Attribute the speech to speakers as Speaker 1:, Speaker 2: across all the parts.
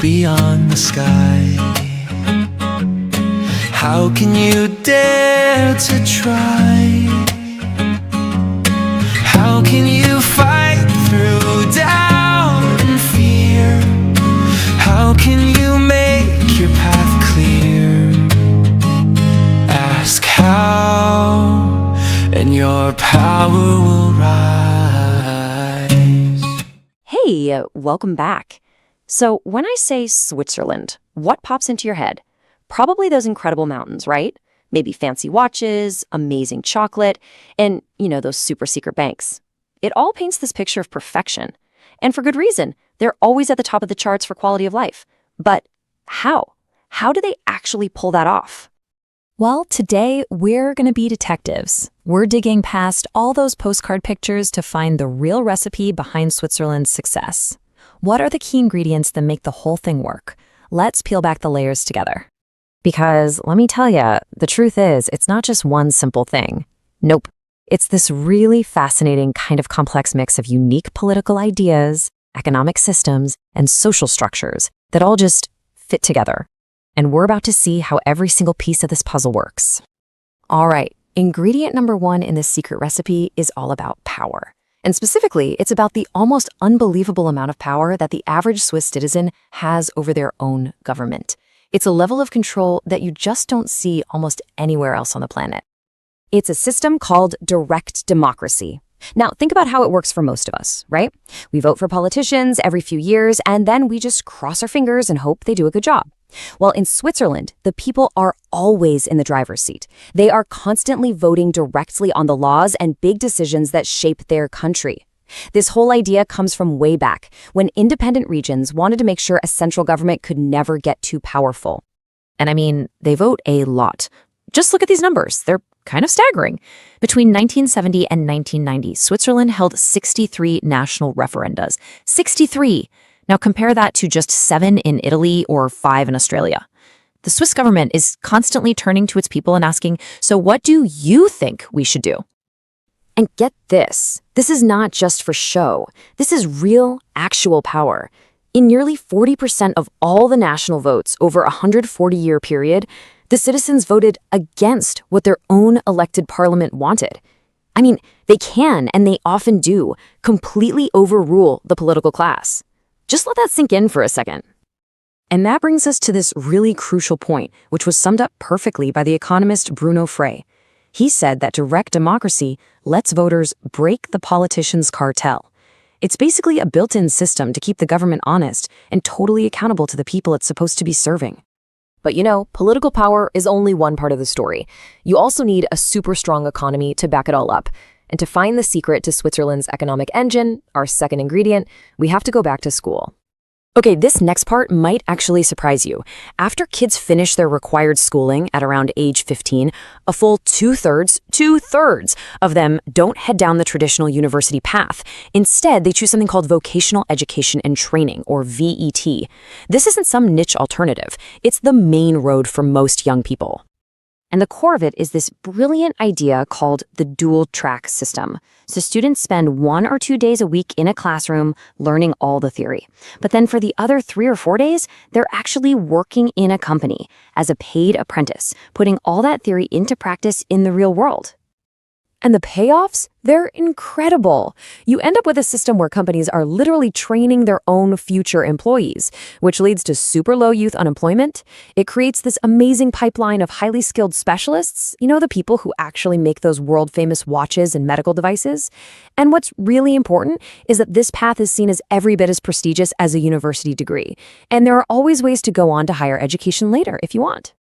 Speaker 1: beyond the sky. How can you dare to try? How can you fight through doubt and fear? How can you make your path clear? Ask how, and your power will rise.
Speaker 2: Hey, welcome back. So when I say Switzerland, what pops into your head? Probably those incredible mountains, right? Maybe fancy watches, amazing chocolate, and, those super secret banks. It all paints this picture of perfection. And for good reason. They're always at the top of the charts for quality of life. But how? How do they actually pull that off?
Speaker 3: Well, today we're going to be detectives. We're digging past all those postcard pictures to find the real recipe behind Switzerland's success. What are the key ingredients that make the whole thing work? Let's peel back the layers together. Because let me tell you, the truth is, it's not just one simple thing. Nope. It's this really fascinating kind of complex mix of unique political ideas, economic systems, and social structures that all just fit together. And we're about to see how every single piece of this puzzle works. All right, ingredient number one in this secret recipe is all about power. And specifically, it's about the almost unbelievable amount of power that the average Swiss citizen has over their own government. It's a level of control that you just don't see almost anywhere else on the planet. It's a system called direct democracy. Now, think about how it works for most of us, right? We vote for politicians every few years, and then we just cross our fingers and hope they do a good job. Well, in Switzerland, the people are always in the driver's seat. They are constantly voting directly on the laws and big decisions that shape their country. This whole idea comes from way back, when independent regions wanted to make sure a central government could never get too powerful. And I mean, they vote a lot. Just look at these numbers. They're kind of staggering. Between 1970 and 1990, Switzerland held 63 national referendas. 63! Now compare that to just 7 in Italy or 5 in Australia. The Swiss government is constantly turning to its people and asking, so what do you think we should do? And get this, this is not just for show. This is real, actual power. In nearly 40% of all the national votes over a 140-year period, the citizens voted against what their own elected parliament wanted. I mean, they can, and they often do, completely overrule the political class. Just let that sink in for a second. And that brings us to this really crucial point, which was summed up perfectly by the economist Bruno Frey. He said that direct democracy lets voters break the politicians' cartel. It's basically a built-in system to keep the government honest and totally accountable to the people it's supposed to be serving. But political power is only one part of the story. You also need a super strong economy to back it all up. And to find the secret to Switzerland's economic engine, our second ingredient, we have to go back to school. Okay, this next part might actually surprise you. After kids finish their required schooling at around age 15, a full two-thirds of them don't head down the traditional university path. Instead, they choose something called vocational education and training, or VET. This isn't some niche alternative. It's the main road for most young people. And the core of it is this brilliant idea called the dual-track system. So students spend 1 or 2 days a week in a classroom learning all the theory. But then for the other 3 or 4 days, they're actually working in a company as a paid apprentice, putting all that theory into practice in the real world. And the payoffs? They're incredible. You end up with a system where companies are literally training their own future employees, which leads to super low youth unemployment. It creates this amazing pipeline of highly skilled specialists, the people who actually make those world-famous watches and medical devices. And what's really important is that this path is seen as every bit as prestigious as a university degree. And there are always ways to go on to higher education later if you want.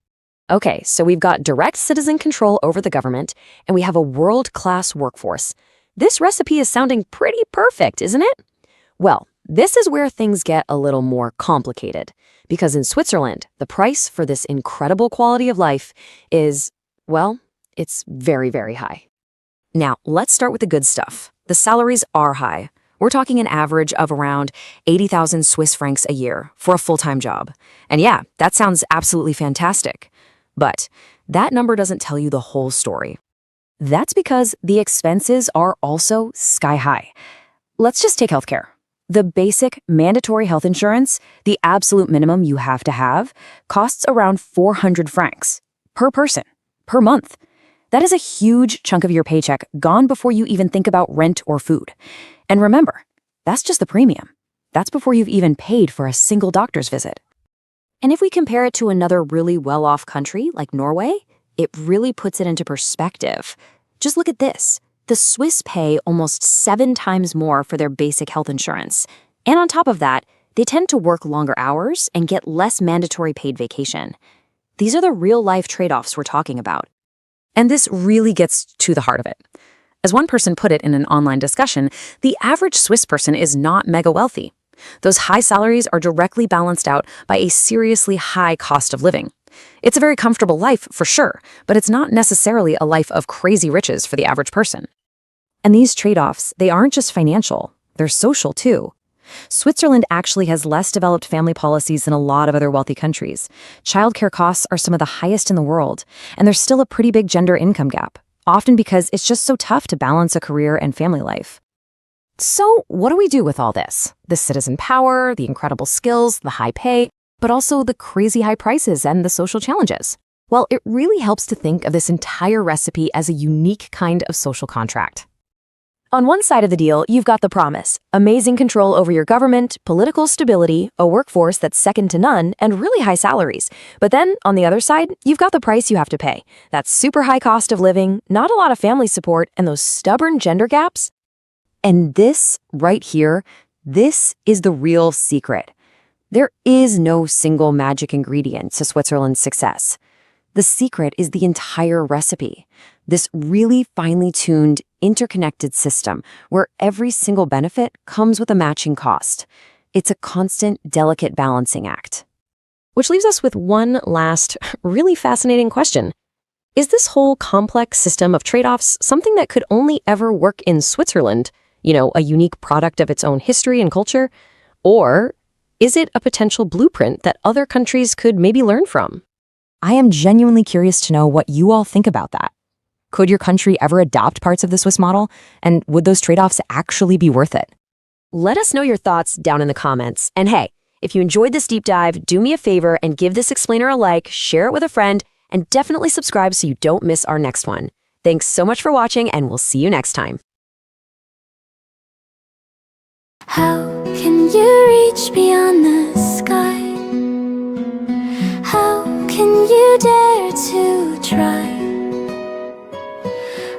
Speaker 3: Okay, so we've got direct citizen control over the government, and we have a world-class workforce. This recipe is sounding pretty perfect, isn't it? Well, this is where things get a little more complicated, because in Switzerland, the price for this incredible quality of life is, well, it's very, very high. Now, let's start with the good stuff. The salaries are high. We're talking an average of around 80,000 Swiss francs a year for a full-time job. And yeah, that sounds absolutely fantastic. But that number doesn't tell you the whole story. That's because the expenses are also sky high. Let's just take healthcare.
Speaker 2: The basic mandatory health insurance, the absolute minimum you have to have, costs around 400 francs per person, per month. That is a huge chunk of your paycheck gone before you even think about rent or food. And remember, that's just the premium. That's before you've even paid for a single doctor's visit. And if we compare it to another really well-off country like Norway, it really puts it into perspective. Just look at this. The Swiss pay almost 7 times more for their basic health insurance. And on top of that, they tend to work longer hours and get less mandatory paid vacation. These are the real-life trade-offs we're talking about. And this really gets to the heart of it. As one person put it in an online discussion, the average Swiss person is not mega wealthy. Those high salaries are directly balanced out by a seriously high cost of living. It's a very comfortable life, for sure, but it's not necessarily a life of crazy riches for the average person. And these trade-offs, they aren't just financial, they're social too. Switzerland actually has less developed family policies than a lot of other wealthy countries. Childcare costs are some of the highest in the world, and there's still a pretty big gender income gap, often because it's just so tough to balance a career and family life. So what do we do with all this? The citizen power, the incredible skills, the high pay, but also the crazy high prices and the social challenges? Well, it really helps to think of this entire recipe as a unique kind of social contract. On one side of the deal, you've got the promise: amazing control over your government, political stability, a workforce that's second to none, and really high salaries. But then, on the other side, you've got the price you have to pay. That's super high cost of living, not a lot of family support, and those stubborn gender gaps. And this, right here, this is the real secret. There is no single magic ingredient to Switzerland's success. The secret is the entire recipe. This really finely tuned, interconnected system where every single benefit comes with a matching cost. It's a constant, delicate balancing act. Which leaves us with one last, really fascinating question. Is this whole complex system of trade-offs something that could only ever work in Switzerland, a unique product of its own history and culture? Or is it a potential blueprint that other countries could maybe learn from? I am genuinely curious to know what you all think about that. Could your country ever adopt parts of the Swiss model? And would those trade-offs actually be worth it? Let us know your thoughts down in the comments. And hey, if you enjoyed this deep dive, do me a favor and give this explainer a like, share it with a friend, and definitely subscribe so you don't miss our next one. Thanks so much for watching, and we'll see you next time.
Speaker 4: How can you reach beyond the sky? How can you dare to try?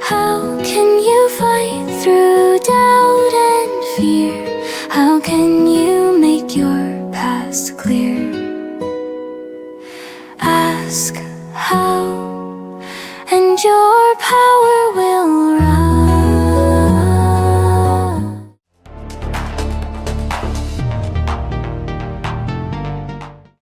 Speaker 4: How can you fight through doubt and fear? How can you make your past clear? Ask how, and your power will